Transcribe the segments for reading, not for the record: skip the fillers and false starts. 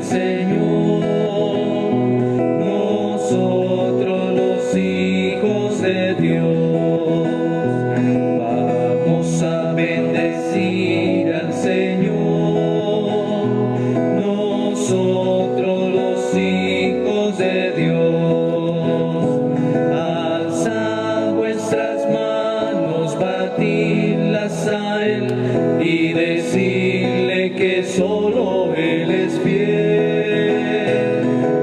Señor, nosotros los hijos de Dios, vamos a bendecir al Señor, nosotros los hijos de Dios, alzad vuestras manos, batidlas a Él y decirle que solo Él es fiel.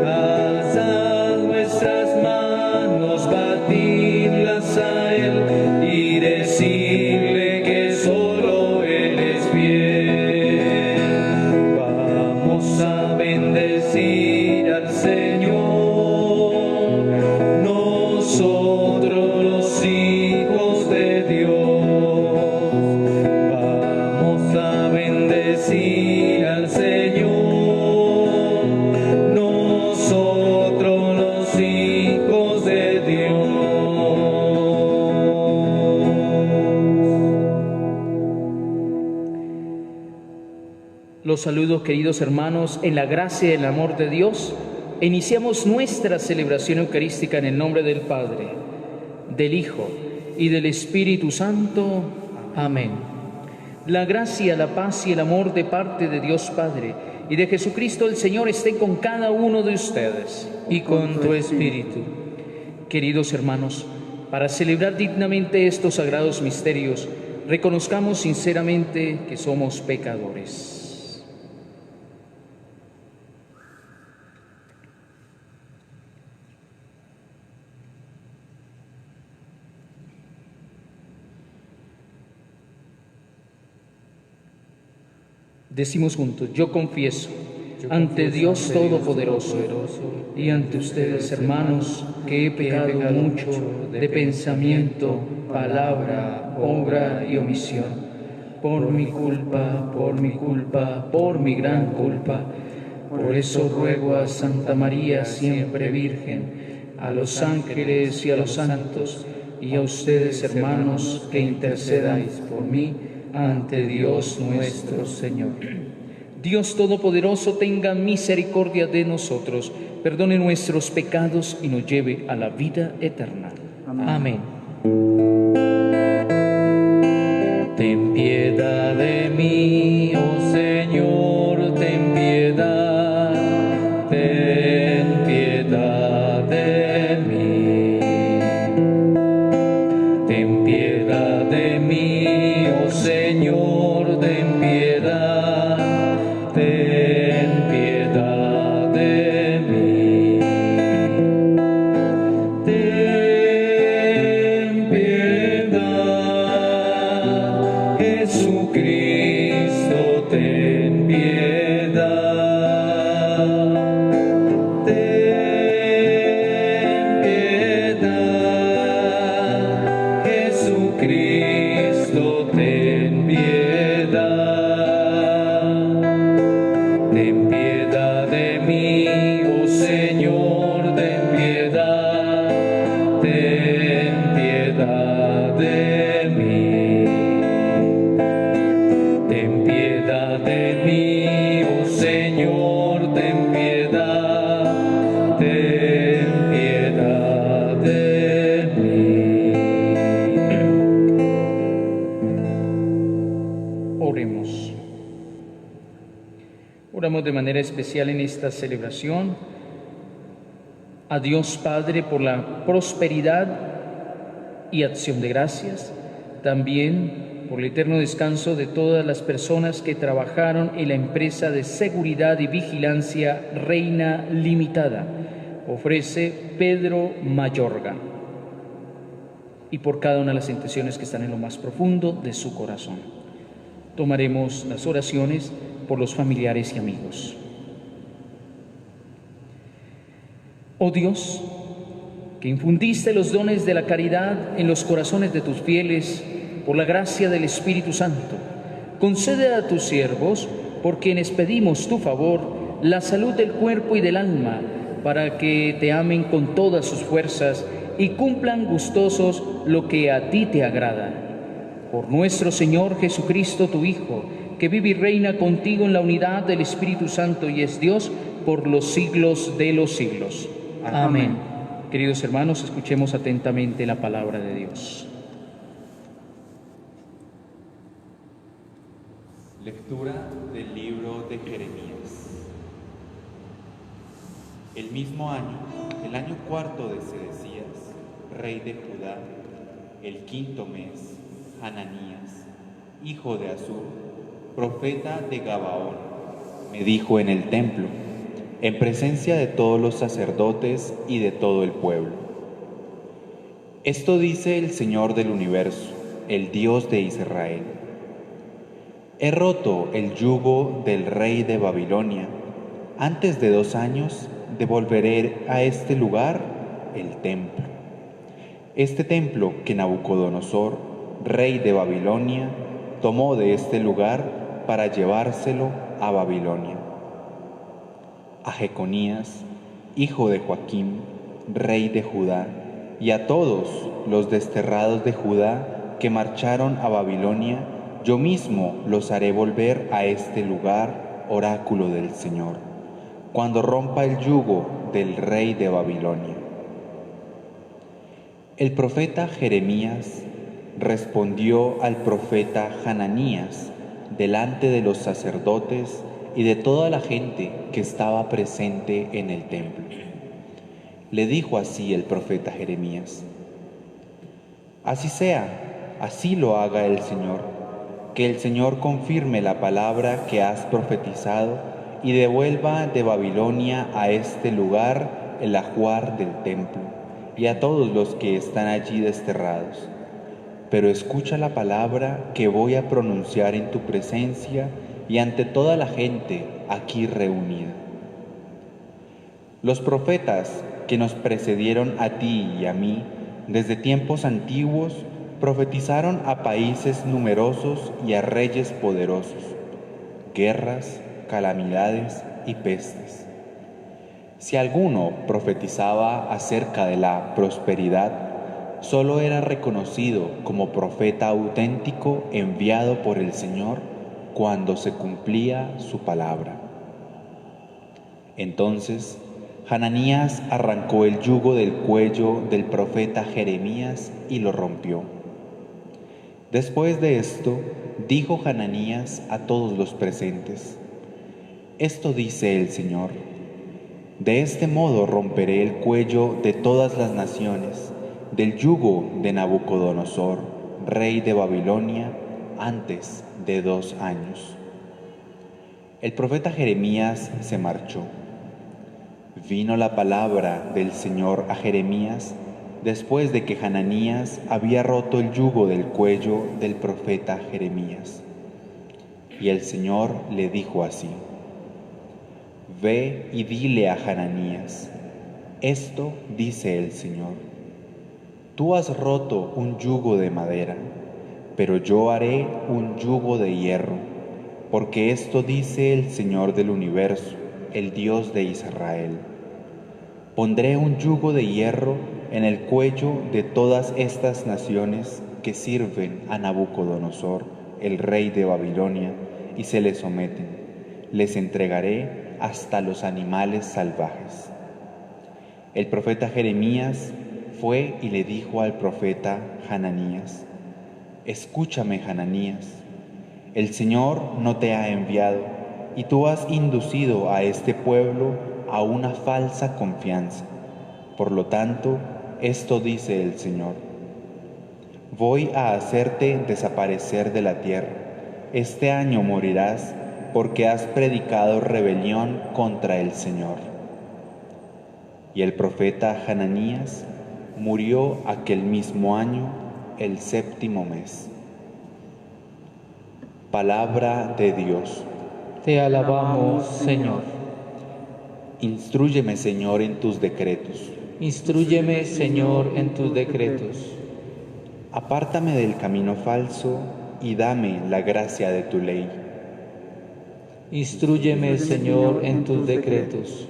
Alzad vuestras manos, batidlas a Él y decirle que solo Él es fiel. Vamos a bendecir al Señor, nosotros los hijos de Dios. Vamos a bendecir al Señor, nosotros los hijos de Dios. Los saludo, queridos hermanos, en la gracia y el amor de Dios. Iniciamos nuestra celebración eucarística en el nombre del Padre, del Hijo y del Espíritu Santo. Amén. La gracia, la paz y el amor de parte de Dios Padre y de Jesucristo el Señor esté con cada uno de ustedes y con tu espíritu. Queridos hermanos, para celebrar dignamente estos sagrados misterios, reconozcamos sinceramente que somos pecadores. Decimos juntos: yo confieso ante Dios Todopoderoso y ante ustedes, hermanos, que he pecado mucho de pensamiento, palabra, obra y omisión. Por mi culpa, por mi gran culpa. Por eso ruego a Santa María, siempre Virgen, a los ángeles y a los santos, y a ustedes, hermanos, que intercedáis por mí ante Dios nuestro Señor. Dios Todopoderoso tenga misericordia de nosotros, perdone nuestros pecados y nos lleve a la vida eterna. Amén. Ten piedad de mí, oh Señor, ten piedad de mí. Ten piedad de mí, oh Señor, ten piedad de mí. Ten piedad, Jesucristo, ten piedad. Ten piedad, Jesucristo, ten piedad. Ten piedad de mí, oh Señor, ten piedad de mí. Ten piedad de mí, oh Señor, ten piedad de mí. Oremos. Oramos de manera especial en esta celebración a Dios Padre por la prosperidad y acción de gracias, también por el eterno descanso de todas las personas que trabajaron en la empresa de seguridad y vigilancia Reina Limitada, ofrece Pedro Mayorga, y por cada una de las intenciones que están en lo más profundo de su corazón. Tomaremos las oraciones por los familiares y amigos. Oh Dios, que infundiste los dones de la caridad en los corazones de tus fieles por la gracia del Espíritu Santo, concede a tus siervos, por quienes pedimos tu favor, la salud del cuerpo y del alma, para que te amen con todas sus fuerzas y cumplan gustosos lo que a ti te agrada. Por nuestro Señor Jesucristo, tu Hijo, que vive y reina contigo en la unidad del Espíritu Santo y es Dios por los siglos de los siglos. Amén. Queridos hermanos, escuchemos atentamente la palabra de Dios. Lectura del libro de Jeremías. El mismo año, el año cuarto de Sedecías, rey de Judá, el quinto mes, Hananías, hijo de Azur, profeta de Gabaón, me dijo en el templo, en presencia de todos los sacerdotes y de todo el pueblo: esto dice el Señor del universo, el Dios de Israel. He roto el yugo del rey de Babilonia. Antes de 2 años devolveré a este lugar el templo. Este templo que Nabucodonosor, rey de Babilonia, tomó de este lugar para llevárselo a Babilonia. A Jeconías, hijo de Joaquim, rey de Judá, y a todos los desterrados de Judá que marcharon a Babilonia, yo mismo los haré volver a este lugar, oráculo del Señor, cuando rompa el yugo del rey de Babilonia. El profeta Jeremías respondió al profeta Hananías delante de los sacerdotes y de toda la gente que estaba presente en el templo. Le dijo así el profeta Jeremías: así sea, así lo haga el Señor. Que el Señor confirme la palabra que has profetizado y devuelva de Babilonia a este lugar el ajuar del templo y a todos los que están allí desterrados. Pero escucha la palabra que voy a pronunciar en tu presencia y ante toda la gente aquí reunida. Los profetas que nos precedieron a ti y a mí desde tiempos antiguos profetizaron a países numerosos y a reyes poderosos, guerras, calamidades y pestes. Si alguno profetizaba acerca de la prosperidad, solo era reconocido como profeta auténtico enviado por el Señor cuando se cumplía su palabra. Entonces, Hananías arrancó el yugo del cuello del profeta Jeremías y lo rompió. Después de esto, dijo Hananías a todos los presentes: esto dice el Señor: de este modo romperé el cuello de todas las naciones, del yugo de Nabucodonosor, rey de Babilonia, antes de 2 años. El profeta Jeremías se marchó. Vino la palabra del Señor a Jeremías después de que Hananías había roto el yugo del cuello del profeta Jeremías. Y el Señor le dijo así: ve y dile a Hananías, esto dice el Señor: tú has roto un yugo de madera, pero yo haré un yugo de hierro, porque esto dice el Señor del universo, el Dios de Israel: pondré un yugo de hierro en el cuello de todas estas naciones que sirven a Nabucodonosor, el rey de Babilonia, y se le someten. Les entregaré hasta los animales salvajes. El profeta Jeremías fue y le dijo al profeta Hananías: escúchame, Hananías, el Señor no te ha enviado, y tú has inducido a este pueblo a una falsa confianza. Por lo tanto, esto dice el Señor: voy a hacerte desaparecer de la tierra. Este año morirás porque has predicado rebelión contra el Señor. Y el profeta Hananías murió aquel mismo año, el 7º mes. Palabra de Dios. Te alabamos, Señor. Instrúyeme, Señor, en tus decretos. Instrúyeme, Señor, en tus decretos. Apártame del camino falso y dame la gracia de tu ley. Instrúyeme, Señor, en tus decretos.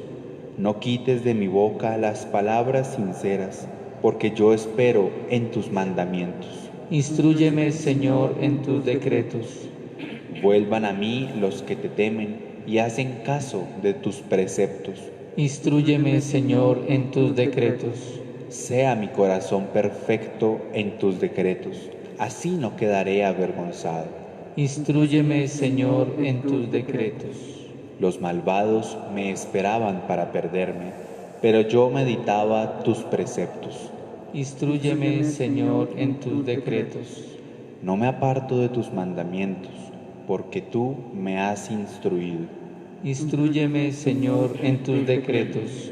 No quites de mi boca las palabras sinceras, porque yo espero en tus mandamientos. Instrúyeme, Señor, en tus decretos. Vuelvan a mí los que te temen, y hacen caso de tus preceptos. Instrúyeme, Señor, en tus decretos. Sea mi corazón perfecto en tus decretos, así no quedaré avergonzado. Instrúyeme, Señor, en tus decretos. Los malvados me esperaban para perderme, pero yo meditaba tus preceptos. Instrúyeme, Señor, en tus decretos. No me aparto de tus mandamientos, porque tú me has instruido. Instrúyeme, Señor, en tus decretos.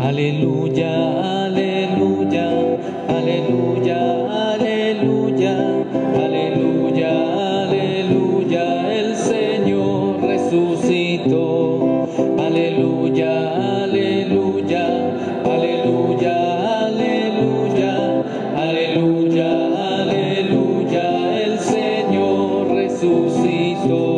Aleluya, aleluya, aleluya, aleluya, aleluya, aleluya, el Señor resucitó. Aleluya, aleluya, aleluya, aleluya, aleluya, aleluya, el Señor resucitó.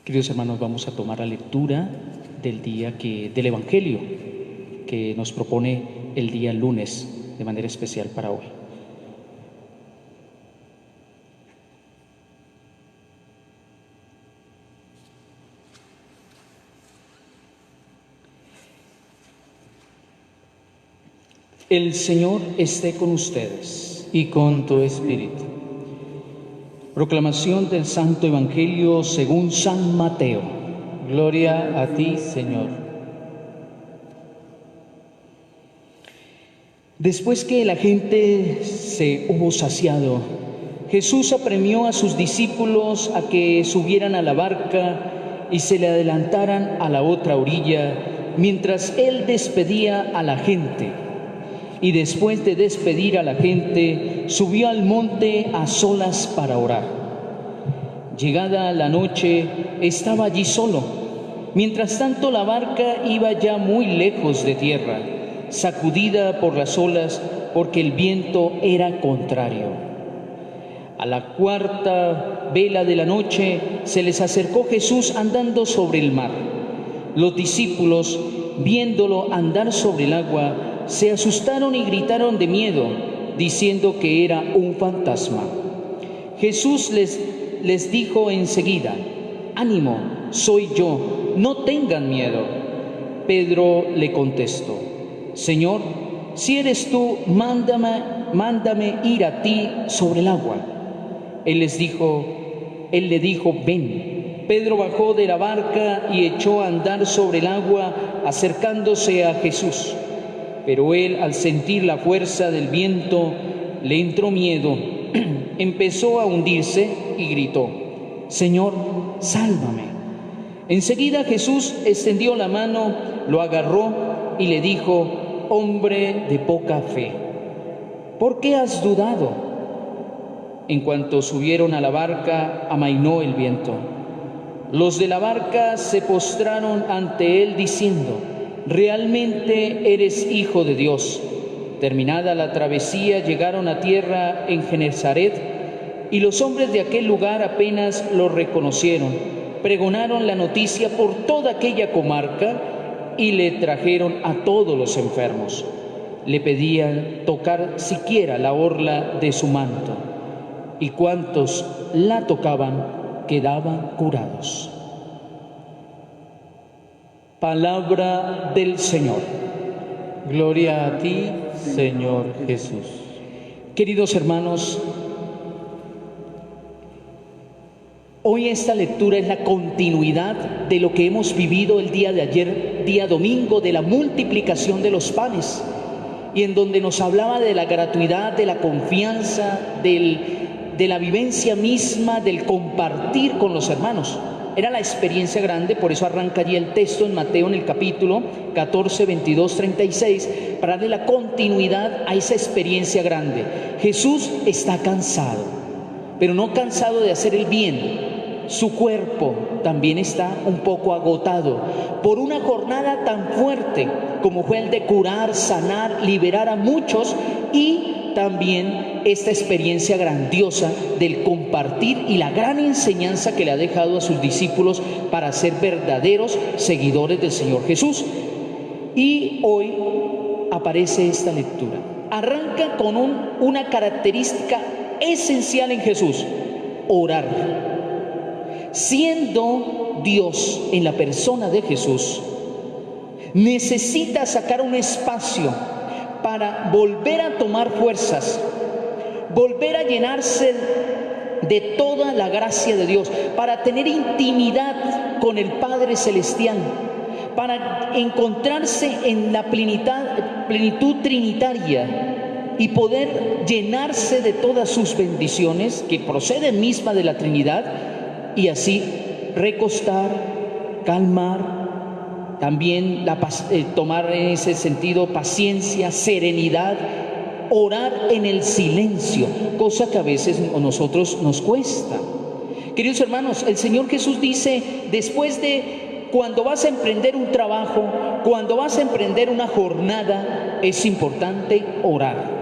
Queridos hermanos, vamos a tomar la lectura del del Evangelio que nos propone el día lunes de manera especial para hoy. El Señor esté con ustedes y con tu espíritu. Proclamación del Santo Evangelio según San Mateo. Gloria a ti, Señor. Después que la gente se hubo saciado, Jesús apremió a sus discípulos a que subieran a la barca y se le adelantaran a la otra orilla, mientras él despedía a la gente. Y después de despedir a la gente, subió al monte a solas para orar. Llegada la noche, estaba allí solo. Mientras tanto, la barca iba ya muy lejos de tierra, sacudida por las olas, porque el viento era contrario. A la cuarta vela de la noche, se les acercó Jesús andando sobre el mar. Los discípulos, viéndolo andar sobre el agua, se asustaron y gritaron de miedo, diciendo que era un fantasma. Jesús les dijo enseguida: «Ánimo, soy yo, no tengan miedo». Pedro le contestó: «Señor, si eres tú, mándame ir a ti sobre el agua». Él le dijo: «Ven». Pedro bajó de la barca y echó a andar sobre el agua, acercándose a Jesús. Pero él, al sentir la fuerza del viento, le entró miedo, empezó a hundirse y gritó: «Señor, sálvame». Enseguida Jesús extendió la mano, lo agarró y le dijo: «Hombre de poca fe, ¿por qué has dudado?». En cuanto subieron a la barca, amainó el viento. Los de la barca se postraron ante él diciendo: «Realmente eres Hijo de Dios». Terminada la travesía, llegaron a tierra en Genesaret, y los hombres de aquel lugar apenas lo reconocieron. Pregonaron la noticia por toda aquella comarca y le trajeron a todos los enfermos. Le pedían tocar siquiera la orla de su manto, y cuantos la tocaban quedaban curados. Palabra del Señor. Gloria a ti, Señor Jesús. Queridos hermanos, hoy esta lectura es la continuidad de lo que hemos vivido el día de ayer, día domingo, de la multiplicación de los panes, y en donde nos hablaba de la gratuidad, de la confianza, de la vivencia misma, del compartir con los hermanos. Era la experiencia grande, por eso arranca allí el texto en Mateo en el capítulo 14, 22, 36, para darle la continuidad a esa experiencia grande. Jesús está cansado, pero no cansado de hacer el bien. Su cuerpo también está un poco agotado por una jornada tan fuerte como fue el de curar, sanar, liberar a muchos, y también esta experiencia grandiosa del compartir y la gran enseñanza que le ha dejado a sus discípulos para ser verdaderos seguidores del Señor Jesús. Y hoy aparece esta lectura. Arranca con una característica esencial en Jesús: orar. Siendo Dios en la persona de Jesús, necesita sacar un espacio para volver a tomar fuerzas, volver a llenarse de toda la gracia de Dios, para tener intimidad con el Padre Celestial, para encontrarse en la plenitud trinitaria y poder llenarse de todas sus bendiciones que proceden misma de la Trinidad, y así recostar, calmar, también tomar en ese sentido paciencia, serenidad, orar en el silencio, cosa que a veces a nosotros nos cuesta. Queridos hermanos, el Señor Jesús dice, después de cuando vas a emprender un trabajo, cuando vas a emprender una jornada, es importante orar.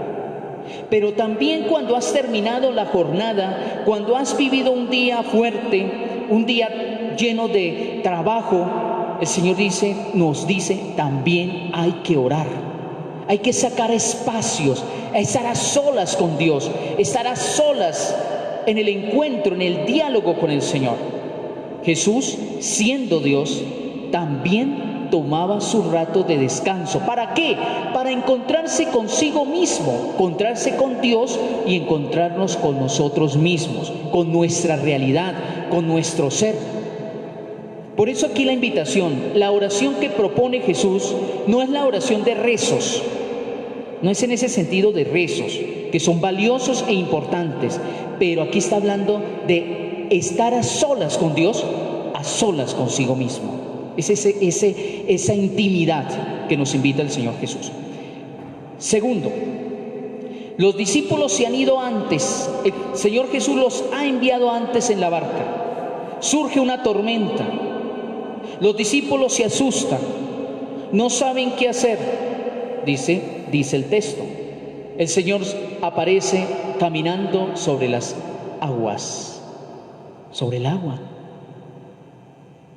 Pero también cuando has terminado la jornada, cuando has vivido un día fuerte, un día lleno de trabajo, el Señor nos dice, también hay que orar. Hay que sacar espacios, estar a solas con Dios, estar a solas en el encuentro, en el diálogo con el Señor. Jesús, siendo Dios, también tomaba su rato de descanso. ¿Para qué? Para encontrarse consigo mismo, encontrarse con Dios y encontrarnos con nosotros mismos, con nuestra realidad, con nuestro ser. Por eso aquí la invitación, la oración que propone Jesús no es la oración de rezos, no es en ese sentido de rezos, que son valiosos e importantes, pero aquí está hablando de estar a solas con Dios, a solas consigo mismo. Es esa intimidad que nos invita el Señor Jesús. Segundo, los discípulos se han ido antes. El Señor Jesús los ha enviado antes en la barca. Surge una tormenta. Los discípulos se asustan. No saben qué hacer. Dice el texto. El Señor aparece caminando sobre las aguas. Sobre el agua.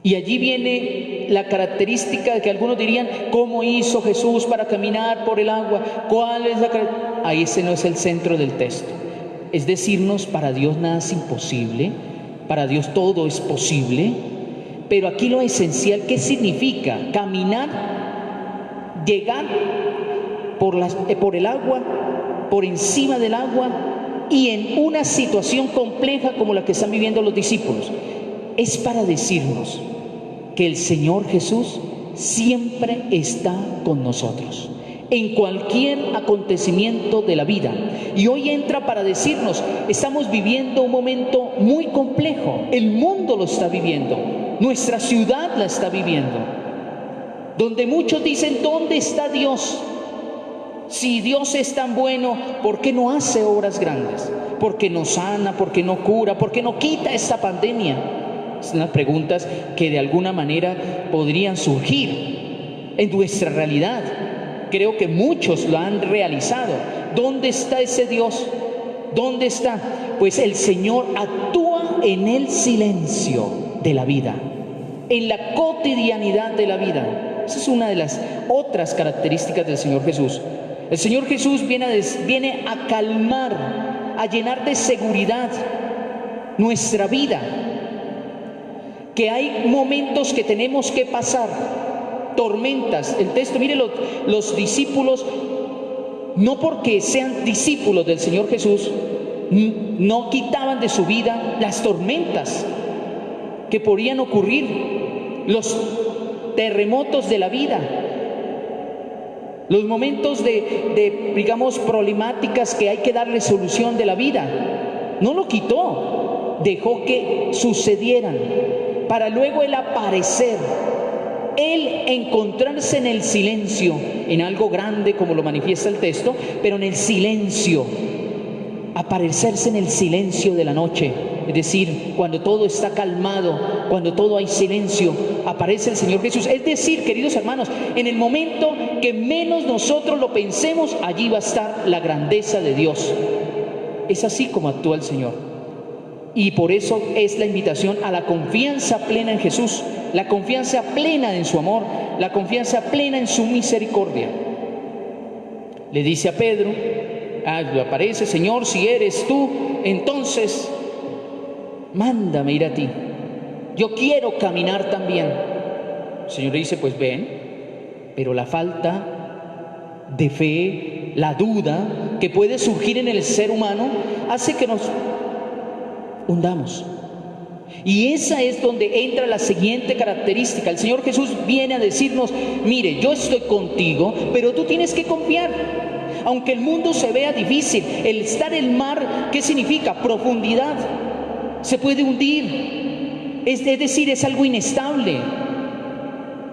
Y allí viene la característica de que algunos dirían, ¿cómo hizo Jesús para caminar por el agua? ¿Cuál es la característica? Ahí ese no es el centro del texto. Es decirnos, para Dios nada es imposible, para Dios todo es posible, pero aquí lo esencial, ¿qué significa? Caminar, llegar por el agua, por encima del agua y en una situación compleja como la que están viviendo los discípulos. Es para decirnos que el Señor Jesús siempre está con nosotros en cualquier acontecimiento de la vida, y hoy entra para decirnos, estamos viviendo un momento muy complejo, el mundo lo está viviendo, nuestra ciudad la está viviendo, donde muchos dicen, ¿dónde está Dios? Si Dios es tan bueno, ¿por qué no hace obras grandes? ¿Por qué no sana? ¿Por qué no cura? ¿Por qué no quita esta pandemia? Son las preguntas que de alguna manera podrían surgir en nuestra realidad. Creo que muchos lo han realizado. ¿Dónde está ese Dios? ¿Dónde está? Pues el Señor actúa en el silencio de la vida, en la cotidianidad de la vida. Esa es una de las otras características del Señor Jesús. El Señor Jesús viene a calmar, a llenar de seguridad nuestra vida. Que hay momentos que tenemos que pasar, tormentas. El texto, mire, los discípulos, no porque sean discípulos del Señor Jesús, no quitaban de su vida las tormentas que podían ocurrir, los terremotos de la vida, los momentos digamos, problemáticas que hay que darle solución de la vida. No lo quitó, dejó que sucedieran. para luego Él aparecer. Él encontrarse en el silencio, en algo grande como lo manifiesta el texto, pero en el silencio, aparecerse en el silencio de la noche, es decir, cuando todo está calmado, cuando todo hay silencio, aparece el Señor Jesús. Es decir, queridos hermanos, en el momento que menos nosotros lo pensemos, allí va a estar la grandeza de Dios. Es así como actúa el Señor. Y por eso es la invitación a la confianza plena en Jesús, la confianza plena en su amor, la confianza plena en su misericordia. Le dice a Pedro, aparece: Señor, si eres tú, entonces mándame ir a ti. Yo quiero caminar también. El Señor le dice: pues ven. Pero la falta de fe, la duda que puede surgir en el ser humano, hace que nos hundamos. Y esa es donde entra la siguiente característica. El Señor Jesús viene a decirnos: mire, yo estoy contigo, pero tú tienes que confiar. Aunque el mundo se vea difícil, el estar en el mar, ¿qué significa? Profundidad. Se puede hundir. Es decir, es algo inestable.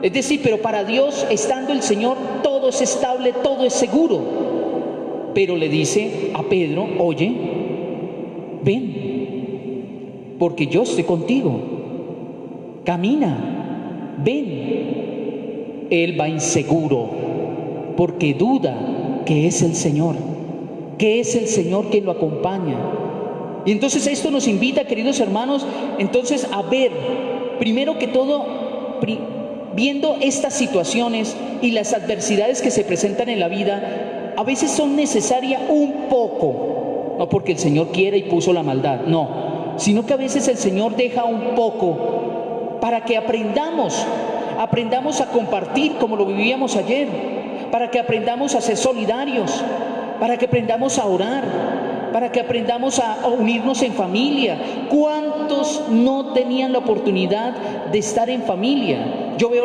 Es decir, pero para Dios, estando el Señor, todo es estable, todo es seguro. Pero le dice a Pedro: oye, ven, porque yo estoy contigo. Camina, ven. Él va inseguro, porque duda que es el Señor, que es el Señor quien lo acompaña. Y entonces esto nos invita, queridos hermanos, entonces a ver, primero que todo, viendo estas situaciones y las adversidades que se presentan en la vida, a veces son necesarias un poco, no porque el Señor quiera y puso la maldad, no, sino que a veces el Señor deja un poco para que aprendamos a compartir como lo vivíamos ayer, para que aprendamos a ser solidarios, para que aprendamos a orar, para que aprendamos a unirnos en familia. ¿Cuántos no tenían la oportunidad de estar en familia? Yo veo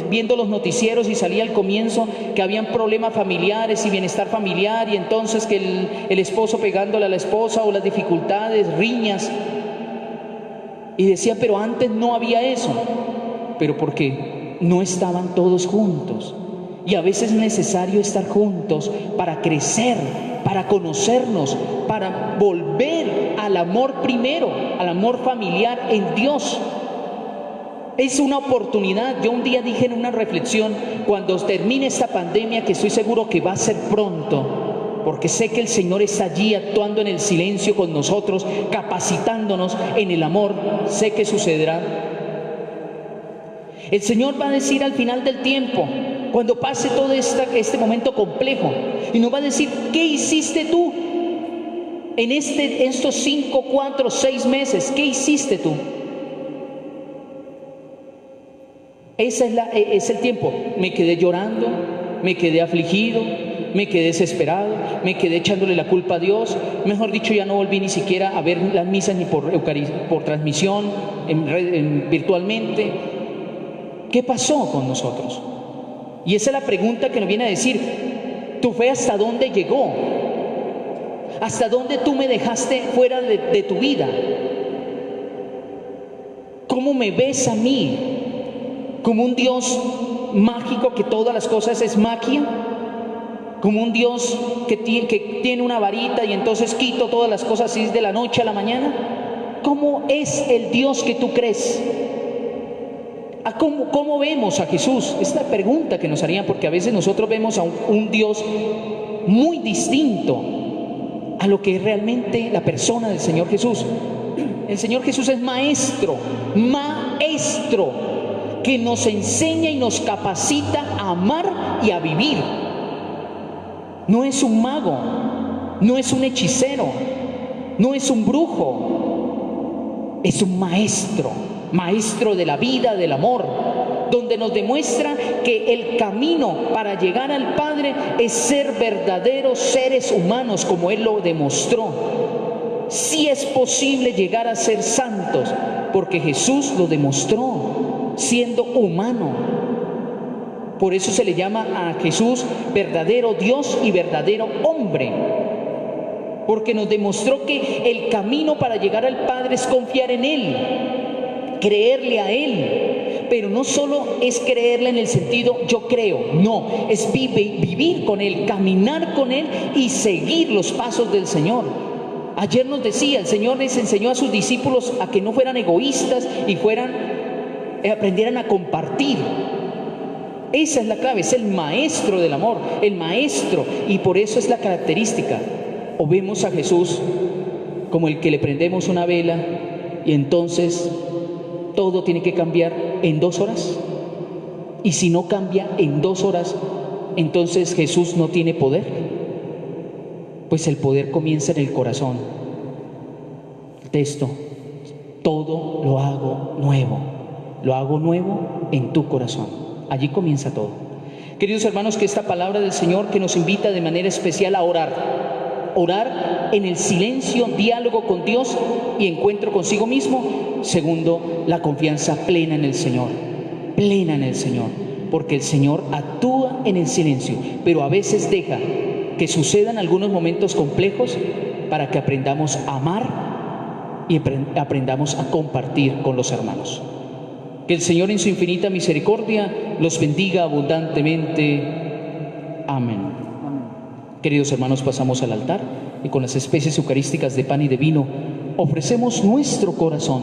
viendo los noticieros, y salía al comienzo que habían problemas familiares y bienestar familiar, y entonces que el esposo pegándole a la esposa, o las dificultades, riñas, y decía: pero antes no había eso. Pero porque no estaban todos juntos. Y a veces es necesario estar juntos para crecer, para conocernos, para volver al amor primero, al amor familiar en Dios. Es una oportunidad. Yo un día dije en una reflexión, cuando termine esta pandemia, que estoy seguro que va a ser pronto, porque sé que el Señor está allí actuando en el silencio con nosotros, capacitándonos en el amor, sé que sucederá. El Señor va a decir al final del tiempo, cuando pase todo este momento complejo, y nos va a decir: ¿qué hiciste tú en estos 5, 4, 6 meses? ¿Qué hiciste tú? Ese es el tiempo. Me quedé llorando, me quedé afligido, me quedé desesperado, me quedé echándole la culpa a Dios. Mejor dicho, ya no volví ni siquiera a ver las misas ni por transmisión, virtualmente. ¿Qué pasó con nosotros? Y esa es la pregunta que nos viene a decir: ¿tu fe hasta dónde llegó? ¿Hasta dónde tú me dejaste fuera de tu vida? ¿Cómo me ves a mí? ¿Como un Dios mágico que todas las cosas es magia? ¿Como un Dios que tiene una varita y entonces quito todas las cosas así de la noche a la mañana? ¿Cómo es el Dios que tú crees? ¿Cómo vemos a Jesús? Es la pregunta que nos harían, porque a veces nosotros vemos a un Dios muy distinto a lo que es realmente la persona del Señor Jesús. El Señor Jesús es maestro, que nos enseña y nos capacita a amar y a vivir. No es un mago, no es un hechicero, no es un brujo, es un maestro de la vida, del amor, donde nos demuestra que el camino para llegar al Padre es ser verdaderos seres humanos, como Él lo demostró. Sí es posible llegar a ser santos, porque Jesús lo demostró siendo humano. Por eso se le llama a Jesús verdadero Dios y verdadero hombre, porque nos demostró que el camino para llegar al Padre es confiar en Él. creerle a Él. Pero no solo es creerle en el sentido yo creo, no, es vivir con Él, caminar con Él y seguir los pasos del Señor. Ayer nos decía, el Señor les enseñó a sus discípulos a que no fueran egoístas y aprendieran a compartir. Esa es la clave, es el maestro del amor, el maestro, y por eso es la característica. O vemos a Jesús como el que le prendemos una vela y entonces todo tiene que cambiar en 2 horas. Y si no cambia en 2 horas, entonces Jesús no tiene poder. Pues el poder comienza en el corazón. El texto, todo lo hago nuevo en tu corazón. Allí comienza todo. Queridos hermanos, que esta palabra del Señor que nos invita de manera especial a orar en el silencio, diálogo con Dios y encuentro consigo mismo. Segundo, la confianza plena en el Señor, porque el Señor actúa en el silencio, pero a veces deja que sucedan algunos momentos complejos para que aprendamos a amar y aprendamos a compartir con los hermanos. Que el Señor en su infinita misericordia los bendiga abundantemente. Amén. Queridos hermanos, pasamos al altar y con las especies eucarísticas de pan y de vino ofrecemos nuestro corazón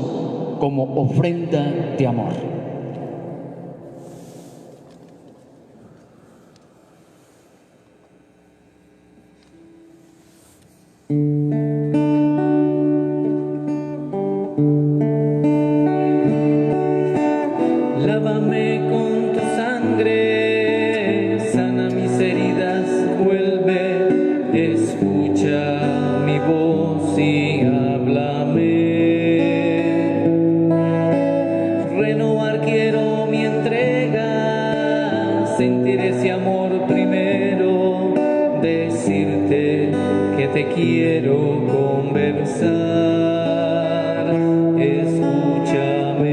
como ofrenda de amor. Lávame con tu sangre, sana mis heridas, vuelve, escucha mi voz y háblame. Renovar quiero mi entrega, sentir ese amor primero, decirte que te quiero conversar, escúchame.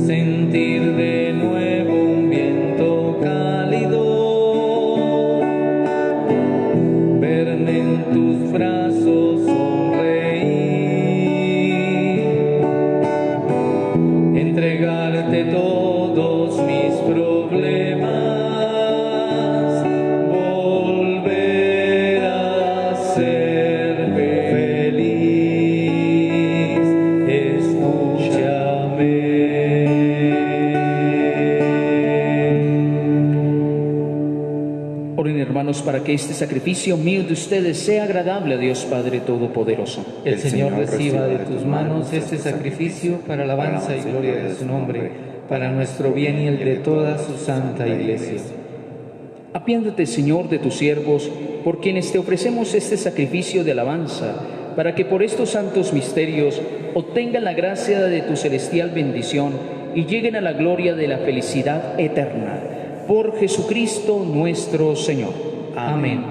Sentir de nuevo un viento cálido, verme en tus brazos sonreír, entregarte todos mis problemas, volver a ser feliz, escúchame. Oren, hermanos, para que este sacrificio mío de ustedes sea agradable a Dios Padre Todopoderoso. El Señor reciba de tus manos este sacrificio para alabanza y gloria de su nombre, para nuestro bien y el de toda su santa Iglesia. Apiádate, Señor, de tus siervos, por quienes te ofrecemos este sacrificio de alabanza, para que por estos santos misterios obtengan la gracia de tu celestial bendición y lleguen a la gloria de la felicidad eterna. Por Jesucristo nuestro Señor. Amén.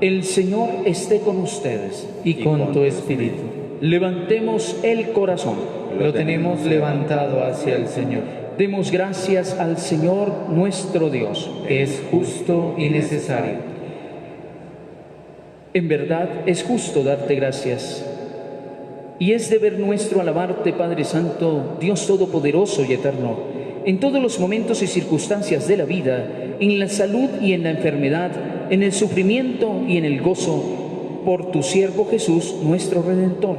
El Señor esté con ustedes. Y con tu espíritu. Levantemos el corazón. Lo tenemos levantado hacia el Señor. Demos gracias al Señor nuestro Dios. Es justo y necesario. En verdad es justo darte gracias. Y es deber nuestro alabarte, Padre Santo, Dios Todopoderoso y Eterno, en todos los momentos y circunstancias de la vida, en la salud y en la enfermedad, en el sufrimiento y en el gozo, por tu siervo Jesús, nuestro Redentor.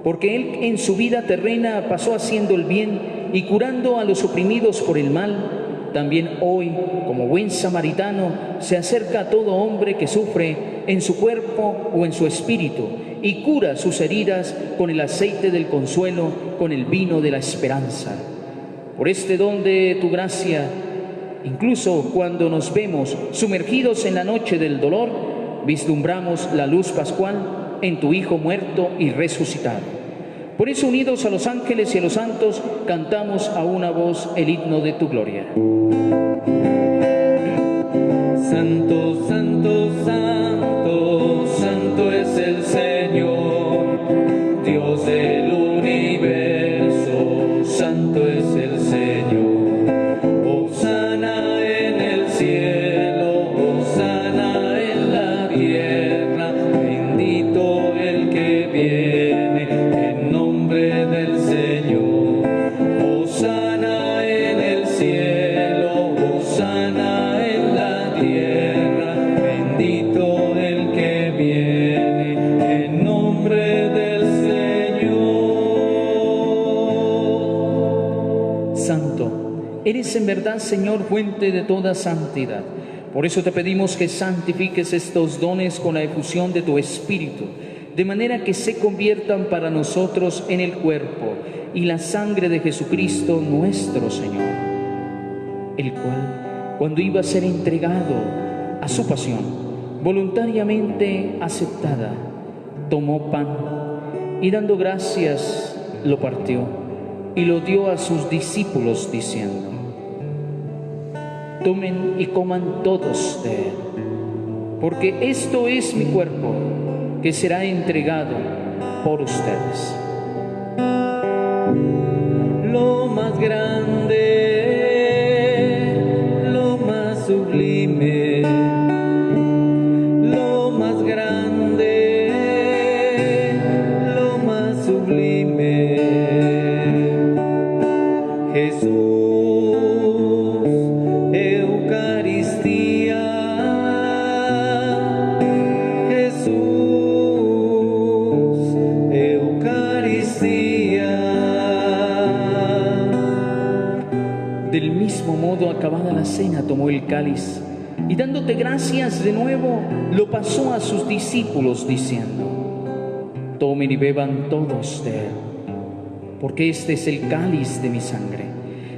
Porque Él en su vida terrena pasó haciendo el bien y curando a los oprimidos por el mal, también hoy, como buen samaritano, se acerca a todo hombre que sufre en su cuerpo o en su espíritu y cura sus heridas con el aceite del consuelo, con el vino de la esperanza. Por este don de tu gracia, incluso cuando nos vemos sumergidos en la noche del dolor, vislumbramos la luz pascual en tu Hijo muerto y resucitado. Por eso, unidos a los ángeles y a los santos, cantamos a una voz el himno de tu gloria. Santo, santo, santo, santo es el Señor, Dios del universo, santo es el Señor. Hosana en el cielo, hosana en la tierra, bendito el que viene Eres en verdad, Señor, fuente de toda santidad. Por eso te pedimos que santifiques estos dones con la efusión de tu Espíritu, de manera que se conviertan para nosotros en el cuerpo y la sangre de Jesucristo nuestro Señor, el cual, cuando iba a ser entregado a su pasión, voluntariamente aceptada, tomó pan y dando gracias lo partió y lo dio a sus discípulos diciendo: tomen y coman todos de él, porque esto es mi cuerpo, que será entregado por ustedes. Lo más grande, lo más sublime, lo más grande, lo más sublime, Jesús, Eucaristía, Jesús, Eucaristía. Del mismo modo, acabada la cena, tomó el cáliz y dándote gracias de nuevo, lo pasó a sus discípulos diciendo: tomen y beban todos de él, porque este es el cáliz de mi sangre,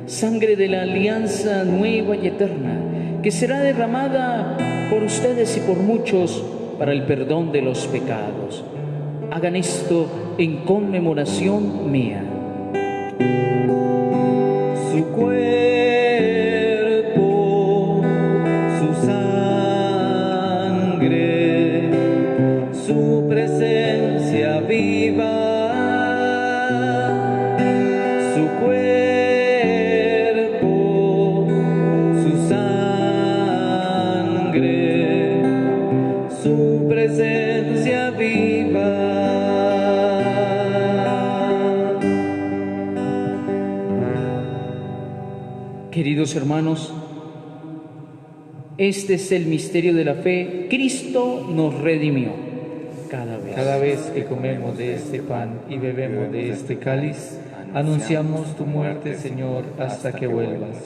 sangre de la alianza nueva y eterna, que será derramada por ustedes y por muchos para el perdón de los pecados. Hagan esto en conmemoración mía. Su cuerpo, su sangre, su presencia viva, su cuerpo, su sangre, su presencia viva. Queridos hermanos, este es el misterio de la fe. Cristo nos redimió. Cada vez que comemos de este pan y bebemos de este cáliz, anunciamos tu muerte, Señor, hasta que vuelvas.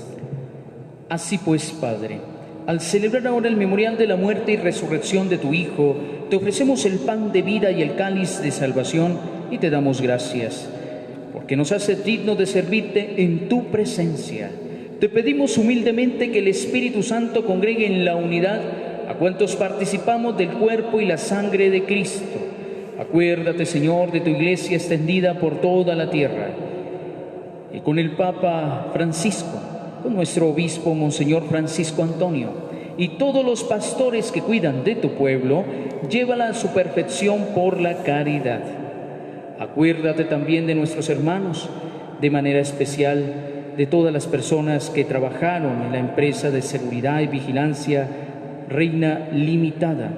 Así pues, Padre, al celebrar ahora el memorial de la muerte y resurrección de tu Hijo, te ofrecemos el pan de vida y el cáliz de salvación y te damos gracias, porque nos haces dignos de servirte en tu presencia. Te pedimos humildemente que el Espíritu Santo congregue en la unidad a cuantos participamos del cuerpo y la sangre de Cristo. Acuérdate, Señor, de tu iglesia extendida por toda la tierra, y con el Papa Francisco, con nuestro obispo Monseñor Francisco Antonio, y todos los pastores que cuidan de tu pueblo, llévala a su perfección por la caridad. Acuérdate también de nuestros hermanos, de manera especial de todas las personas que trabajaron en la empresa de seguridad y vigilancia Reina Limitada,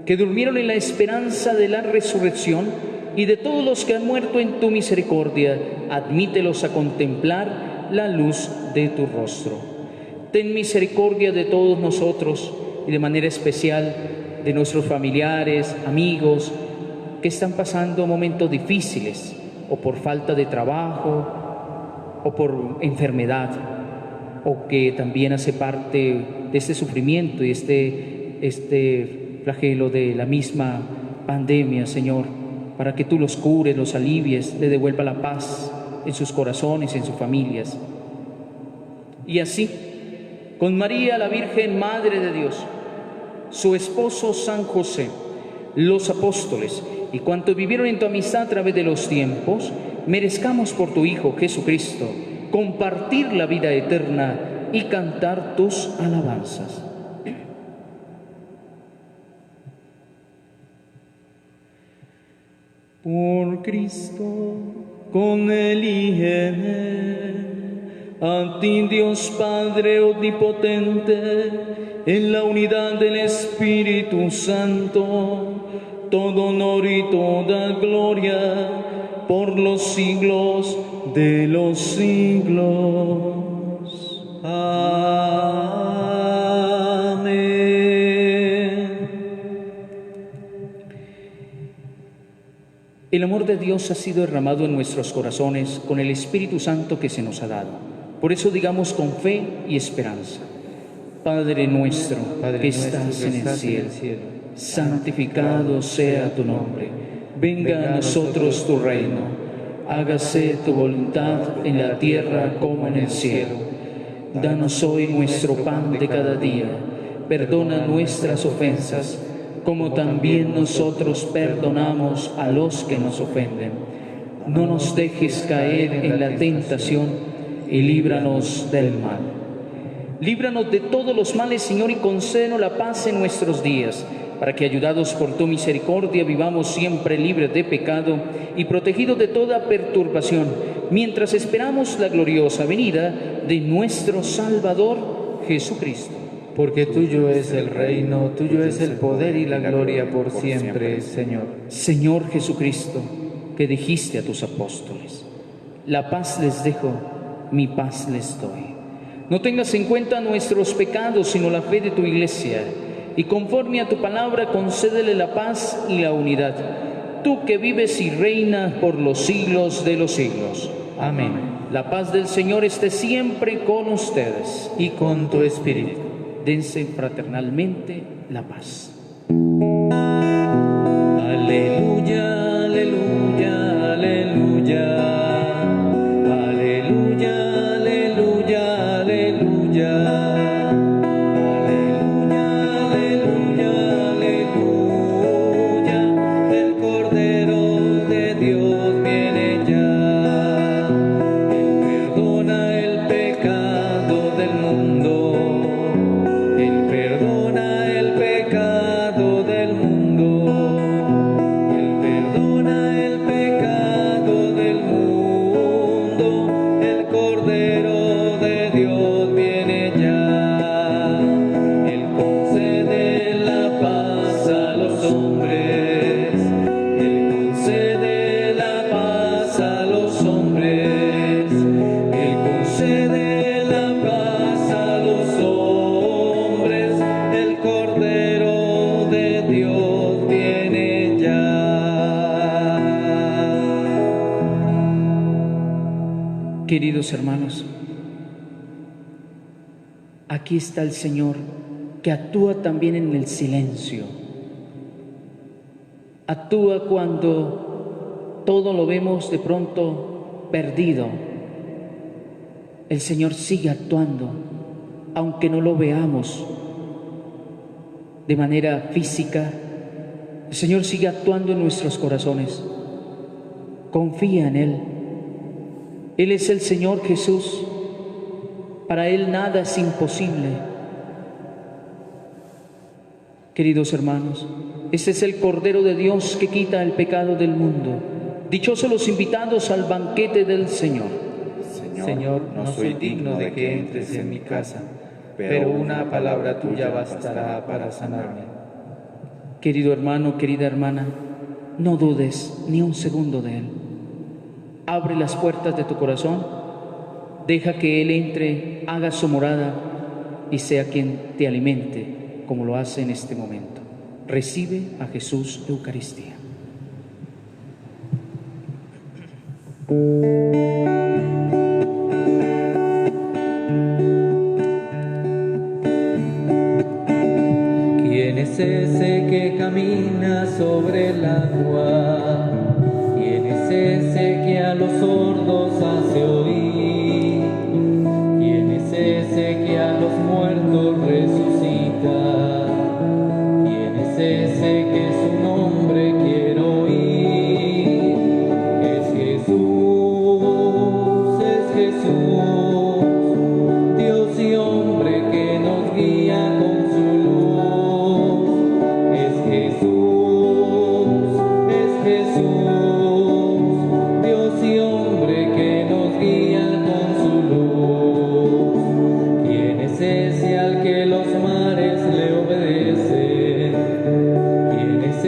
que durmieron en la esperanza de la resurrección, y de todos los que han muerto en tu misericordia, admítelos a contemplar la luz de tu rostro. Ten misericordia de todos nosotros y de manera especial de nuestros familiares, amigos, que están pasando momentos difíciles, o por falta de trabajo, o por enfermedad, o que también hace parte de este sufrimiento y este flagelo de la misma pandemia, Señor, para que tú los cures, los alivies, le devuelva la paz en sus corazones, en sus familias. Y así, con María, la Virgen Madre de Dios, su esposo San José, los apóstoles y cuantos vivieron en tu amistad a través de los tiempos, merezcamos por tu Hijo Jesucristo compartir la vida eterna y cantar tus alabanzas. Por Cristo, con Él y en Él, a ti Dios Padre omnipotente, en la unidad del Espíritu Santo, todo honor y toda gloria por los siglos de los siglos. Amén. El amor de Dios ha sido derramado en nuestros corazones con el Espíritu Santo que se nos ha dado. Por eso digamos con fe y esperanza: Padre nuestro que estás en el cielo, santificado sea tu nombre. Venga a nosotros tu reino. Hágase tu voluntad en la tierra como en el cielo. Danos hoy nuestro pan de cada día. Perdona nuestras ofensas, como también nosotros perdonamos a los que nos ofenden. No nos dejes caer en la tentación y líbranos del mal. Líbranos de todos los males, Señor, y concédenos la paz en nuestros días, para que, ayudados por tu misericordia, vivamos siempre libres de pecado y protegidos de toda perturbación, mientras esperamos la gloriosa venida de nuestro Salvador Jesucristo. Porque tuyo es el reino, tuyo es el poder y la gloria por siempre, Señor. Señor Jesucristo, que dijiste a tus apóstoles: la paz les dejo, mi paz les doy. No tengas en cuenta nuestros pecados, sino la fe de tu Iglesia, y conforme a tu palabra concédele la paz y la unidad, tú que vives y reinas por los siglos de los siglos. Amén. La paz del Señor esté siempre con ustedes. Y con tu espíritu. Dense fraternalmente la paz. Aleluya, aleluya, aleluya. Aleluya, aleluya, aleluya. Queridos hermanos, aquí está el Señor, que actúa también en el silencio. Actúa cuando todo lo vemos de pronto perdido. El Señor sigue actuando, aunque no lo veamos de manera física. El Señor sigue actuando en nuestros corazones. Confía en Él. Él es el Señor Jesús. Para Él nada es imposible. Queridos hermanos, este es el Cordero de Dios que quita el pecado del mundo. Dichosos los invitados al banquete del Señor. Señor, no soy digno de que entres en mi casa, pero una palabra tuya bastará para sanarme. Querido hermano, querida hermana, no dudes ni un segundo de Él. Abre las puertas de tu corazón, deja que Él entre, haga su morada y sea quien te alimente, como lo hace en este momento. Recibe a Jesús Eucaristía. ¿Quién es ese que camina sobre el agua? ¿Quién es ese que a los sordos hace oír? ¿Quién es ese que a los muertos resucita? ¿Quién es ese que su nombre quiero oír? Es Jesús, Dios y hombre que nos guía con su luz. Es Jesús, Dios y hombre que nos guía con su luz. ¿Quién es ese al que los mares le obedecen? ¿Quién es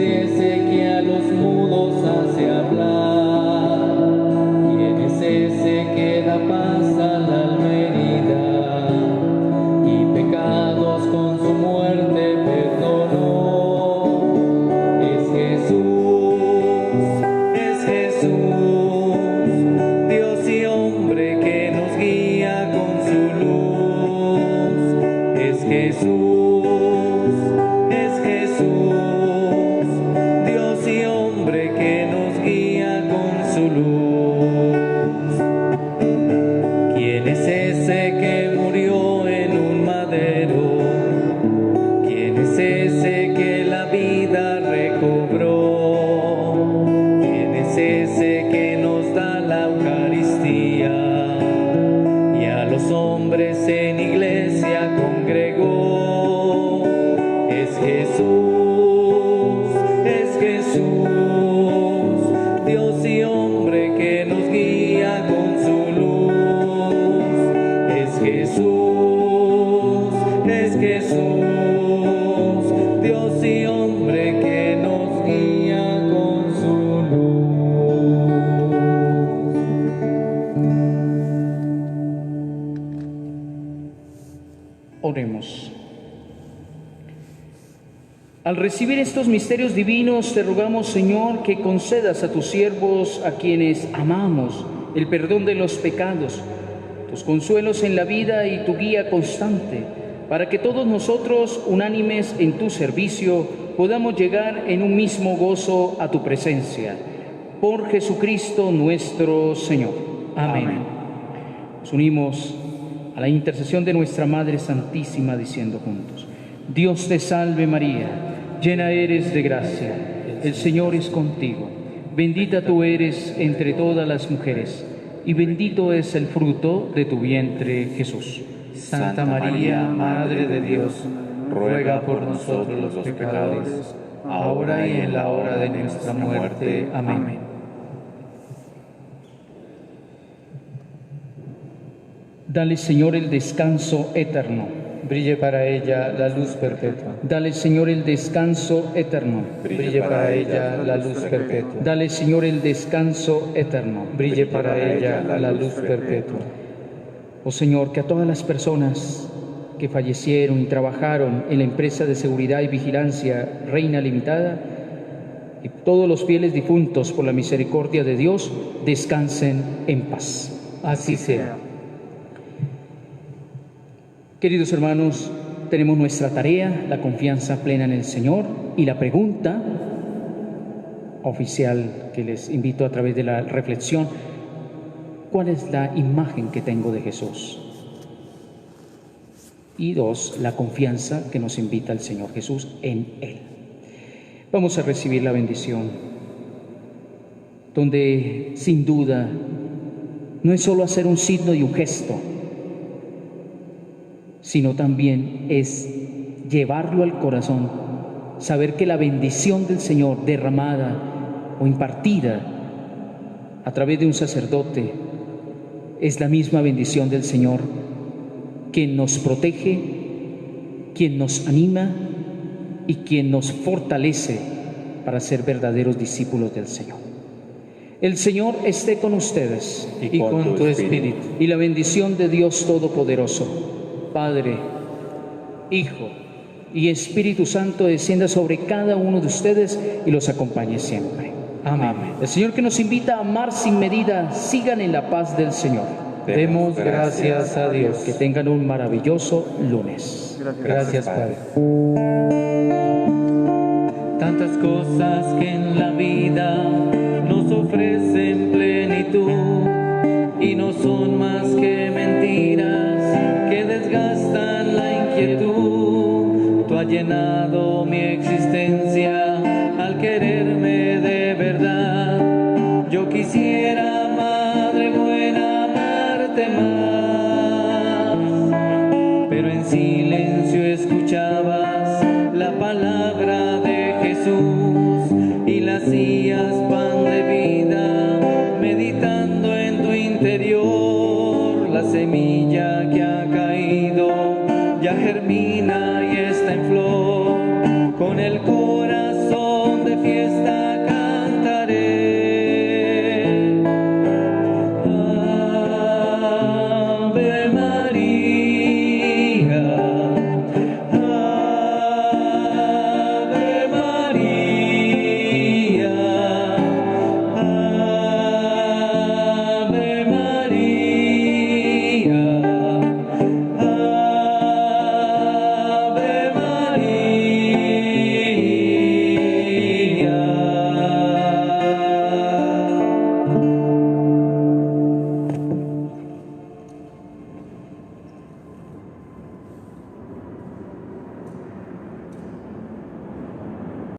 Jesús, Dios y hombre que nos guía con su luz. Es Jesús, Dios y hombre que nos guía con su luz. Oremos. Al recibir estos misterios divinos, te rogamos, Señor, que concedas a tus siervos, a quienes amamos, el perdón de los pecados, tus consuelos en la vida y tu guía constante, para que todos nosotros, unánimes en tu servicio, podamos llegar en un mismo gozo a tu presencia. Por Jesucristo nuestro Señor. Amén. Nos unimos a la intercesión de nuestra Madre Santísima, diciendo juntos: Dios te salve María, llena eres de gracia, el Señor es contigo. Bendita tú eres entre todas las mujeres, y bendito es el fruto de tu vientre, Jesús. Santa María, Madre de Dios, ruega por nosotros los pecadores, ahora y en la hora de nuestra muerte. Amén. Dale, Señor, el descanso eterno. Brille para ella la luz perpetua. Dale, Señor, el descanso eterno. Brille para ella la luz perpetua. Dale, Señor, el descanso eterno. Brille para ella la luz perpetua. Oh Señor, que a todas las personas que fallecieron y trabajaron en la empresa de seguridad y vigilancia Reina Limitada, y todos los fieles difuntos, por la misericordia de Dios, descansen en paz. Así sea. Queridos hermanos, tenemos nuestra tarea, la confianza plena en el Señor, y la pregunta oficial que les invito a través de la reflexión: ¿cuál es la imagen que tengo de Jesús? Y dos, la confianza que nos invita el Señor Jesús en Él. Vamos a recibir la bendición, donde sin duda no es solo hacer un signo y un gesto, sino también es llevarlo al corazón, saber que la bendición del Señor derramada o impartida a través de un sacerdote es la misma bendición del Señor, quien nos protege, quien nos anima y quien nos fortalece para ser verdaderos discípulos del Señor. El Señor esté con ustedes y con tu espíritu. Y la bendición de Dios Todopoderoso, Padre, Hijo y Espíritu Santo, descienda sobre cada uno de ustedes y los acompañe siempre. Amén. El Señor, que nos invita a amar sin medida, sigan en la paz del Señor. Demos gracias a Dios. Que tengan un maravilloso lunes. Gracias, Padre. Tantas cosas que en la vida nos ofrecen plenitud y no son más que mentiras que desgastan la inquietud. Tú has llenado mi existencia al quererme de verdad. Yo quisiera, Madre buena, amarte más, pero en silencio escuchabas la palabra de Jesús y la